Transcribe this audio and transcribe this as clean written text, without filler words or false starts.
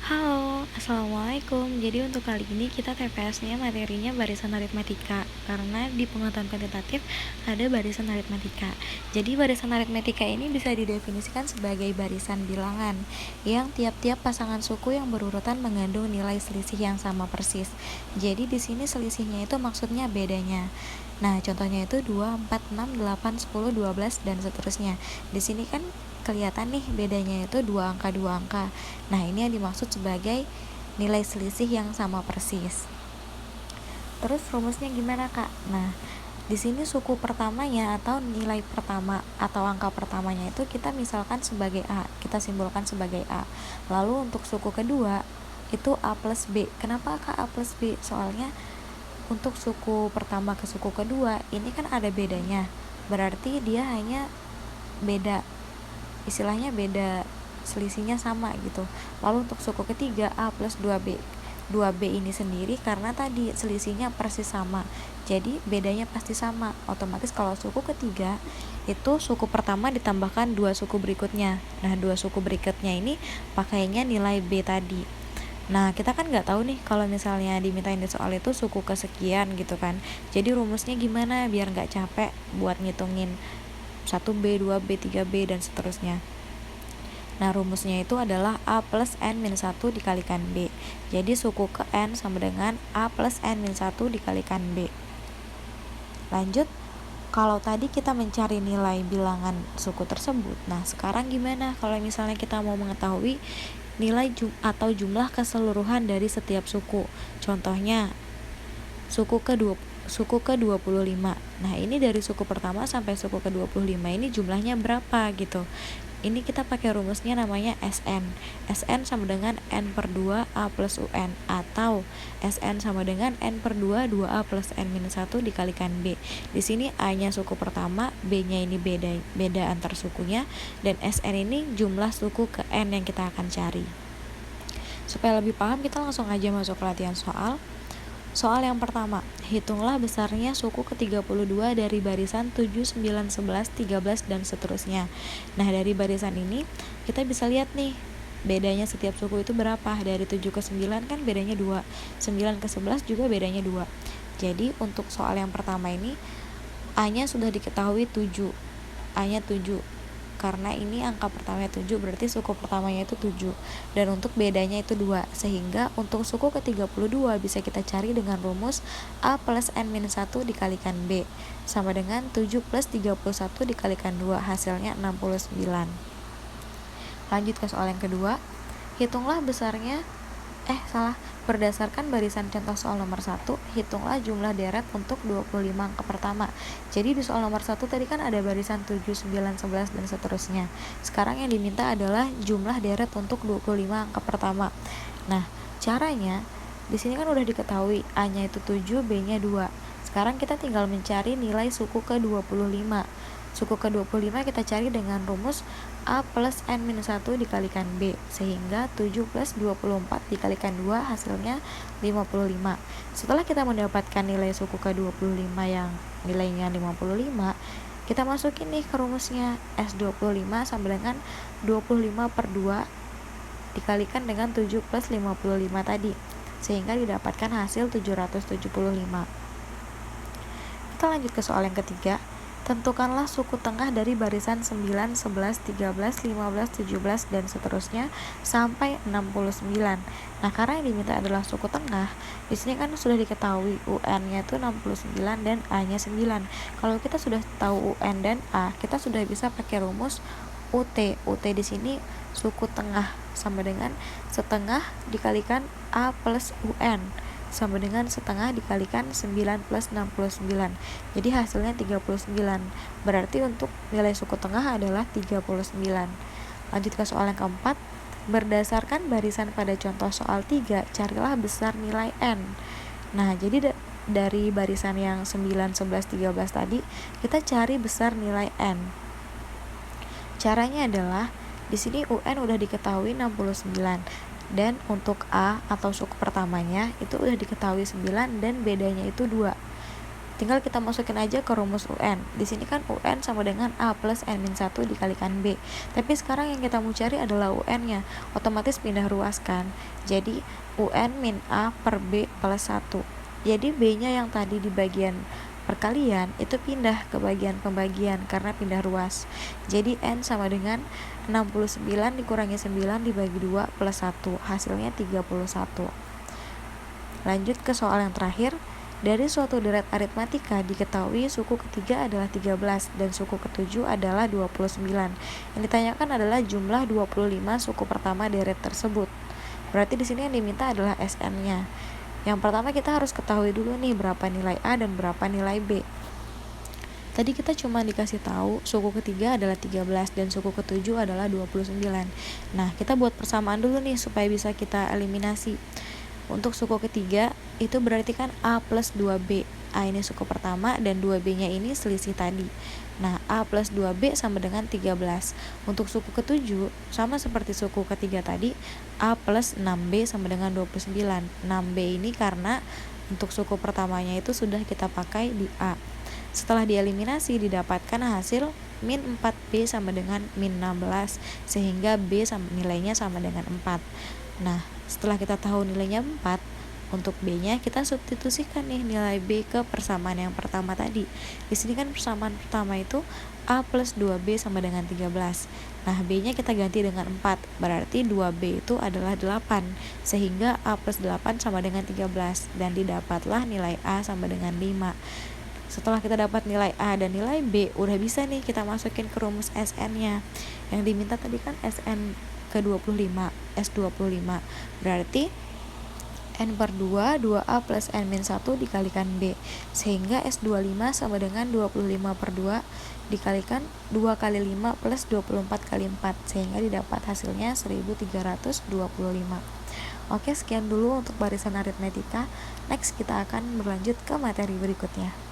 Halo, Assalamualaikum. Jadi untuk kali ini kita TPS-nya materinya barisan aritmetika. Karena di pengetahuan kuantitatif ada barisan aritmetika. Jadi barisan aritmetika ini bisa didefinisikan sebagai barisan bilangan yang tiap-tiap pasangan suku yang berurutan mengandung nilai selisih yang sama persis. Jadi di sini selisihnya itu maksudnya bedanya. Nah, contohnya itu 2, 4, 6, 8, 10, 12 dan seterusnya. Di sini kan kelihatan nih bedanya itu dua angka. Nah, ini yang dimaksud sebagai nilai selisih yang sama persis. Terus rumusnya gimana, Kak? Nah, di sini suku pertamanya atau nilai pertama atau angka pertamanya itu kita misalkan sebagai A, kita simbolkan sebagai A. Lalu untuk suku kedua itu A plus B. Kenapa Kak A plus B? Soalnya untuk suku pertama ke suku kedua ini kan ada bedanya. Berarti dia hanya beda, istilahnya beda, selisihnya sama gitu. Lalu untuk suku ketiga A plus 2B 2B ini sendiri karena tadi selisihnya persis sama, jadi bedanya pasti sama. Otomatis kalau suku ketiga itu suku pertama ditambahkan dua suku berikutnya. Nah, dua suku berikutnya ini pakainya nilai B tadi. Nah, kita kan nggak tahu nih kalau misalnya dimintain di soal itu suku kesekian gitu kan. Jadi rumusnya gimana biar nggak capek buat ngitungin 1B, 2B, 3B, dan seterusnya. Nah, rumusnya itu adalah A plus N-1 dikalikan B. Jadi suku ke N sama dengan A plus N-1 dikalikan B. Lanjut, kalau tadi kita mencari nilai bilangan suku tersebut, nah sekarang gimana kalau misalnya kita mau mengetahui nilai atau jumlah keseluruhan dari setiap suku? Contohnya, suku ke-25. Nah, ini dari suku pertama sampai suku ke-25 ini jumlahnya berapa gitu. Ini kita pakai rumusnya namanya SN. SN sama dengan N per 2 A plus UN, atau SN sama dengan N per 2 2A plus N-1 dikalikan B. Di sini A-nya suku pertama, B-nya ini beda antar sukunya, dan SN ini jumlah suku ke N yang kita akan cari. Supaya lebih paham, kita langsung aja masuk ke latihan soal. Soal yang pertama, hitunglah besarnya suku ke-32 dari barisan 7, 9, 11, 13, dan seterusnya. Nah, dari barisan ini kita bisa lihat nih bedanya setiap suku itu berapa. Dari 7 ke 9 kan bedanya 2, 9 ke 11 juga bedanya 2. Jadi untuk soal yang pertama ini A-nya sudah diketahui 7, A-nya 7. Karena ini angka pertamanya 7, berarti suku pertamanya itu 7, dan untuk bedanya itu 2, sehingga untuk suku ke-32 bisa kita cari dengan rumus A plus N-1 dikalikan B sama dengan 7 plus 31 dikalikan 2, hasilnya 69. Lanjut ke soal yang kedua, hitunglah besarnya berdasarkan barisan contoh soal nomor 1, hitunglah jumlah deret untuk 25 angka pertama. Jadi di soal nomor 1 tadi kan ada barisan 7, 9, 11, dan seterusnya. Sekarang yang diminta adalah jumlah deret untuk 25 angka pertama. Nah, caranya di sini kan udah diketahui A-nya itu 7, B-nya 2. Sekarang kita tinggal mencari nilai suku ke-25. Suku ke-25 kita cari dengan rumus A plus N-1 dikalikan B, sehingga 7 plus 24 dikalikan 2 hasilnya 55. Setelah kita mendapatkan nilai suku ke-25 yang nilainya 55, kita masukin nih ke rumusnya. S25 sama dengan 25 per 2 dikalikan dengan 7 plus 55 tadi, sehingga didapatkan hasil 775. Kita lanjut ke soal yang ketiga. Tentukanlah suku tengah dari barisan 9, 11, 13, 15, 17, dan seterusnya sampai 69. Nah, karena yang diminta adalah suku tengah, di sini kan sudah diketahui UN-nya itu 69 dan A-nya 9. Kalau kita sudah tahu UN dan A, kita sudah bisa pakai rumus UT. UT di sini suku tengah sama dengan setengah dikalikan A plus UN sama dengan setengah dikalikan 9 plus 69. Jadi hasilnya 39. Berarti untuk nilai suku tengah adalah 39. Lanjut ke soal yang keempat. Berdasarkan barisan pada contoh soal 3, carilah besar nilai N. Nah, jadi dari barisan yang 9, 11, 13 tadi, kita cari besar nilai N. Caranya adalah di sini UN udah diketahui 69. Dan untuk A atau suku pertamanya itu udah diketahui 9 dan bedanya itu 2. tinggal kita masukin aja ke rumus UN. Di sini kan UN sama dengan A plus N-1 dikalikan B. Tapi sekarang yang kita mau cari adalah UN-nya. Otomatis pindah ruas kan. Jadi UN min A per B plus 1. Jadi B-nya yang tadi di bagian perkalian itu pindah ke bagian pembagian karena pindah ruas. Jadi N sama dengan 69 dikurangi 9 dibagi 2 plus 1. Hasilnya 31. Lanjut ke soal yang terakhir. Dari suatu deret aritmatika diketahui suku ketiga adalah 13 dan suku ketujuh adalah 29. Yang ditanyakan adalah jumlah 25 suku pertama deret tersebut. Berarti di sini yang diminta adalah SN-nya. Yang pertama kita harus ketahui dulu nih berapa nilai A dan berapa nilai B. Tadi kita cuma dikasih tahu suku ketiga adalah 13 dan suku ketujuh adalah 29. Nah, kita buat persamaan dulu nih supaya bisa kita eliminasi. Untuk suku ketiga itu berarti kan A plus 2B. A ini suku pertama dan 2B-nya ini selisih tadi. Nah, A plus 2B sama dengan 13. Untuk suku ketujuh sama seperti suku ketiga tadi, A plus 6B sama dengan 29. 6B ini karena untuk suku pertamanya itu sudah kita pakai di A. Setelah dieliminasi didapatkan hasil min 4B sama dengan min 16 sehingga B nilainya sama dengan 4. Nah, setelah kita tahu nilainya 4, untuk B-nya kita substitusikan nih nilai B ke persamaan yang pertama tadi. Di sini kan persamaan pertama itu A plus 2B sama dengan 13. Nah, B-nya kita ganti dengan 4, berarti 2B itu adalah 8, sehingga A plus 8 sama dengan 13, dan didapatlah nilai A sama dengan 5. Setelah kita dapat nilai A dan nilai B, udah bisa nih kita masukin ke rumus SN-nya. Yang diminta tadi kan SN ke 25, S25. Berarti N per 2, 2A plus N-1 dikalikan B. Sehingga S25 sama dengan 25 per 2 dikalikan 2 kali 5 plus 24 kali 4. Sehingga didapat hasilnya 1325. Oke, sekian dulu untuk barisan aritmetika. Next kita akan berlanjut ke materi berikutnya.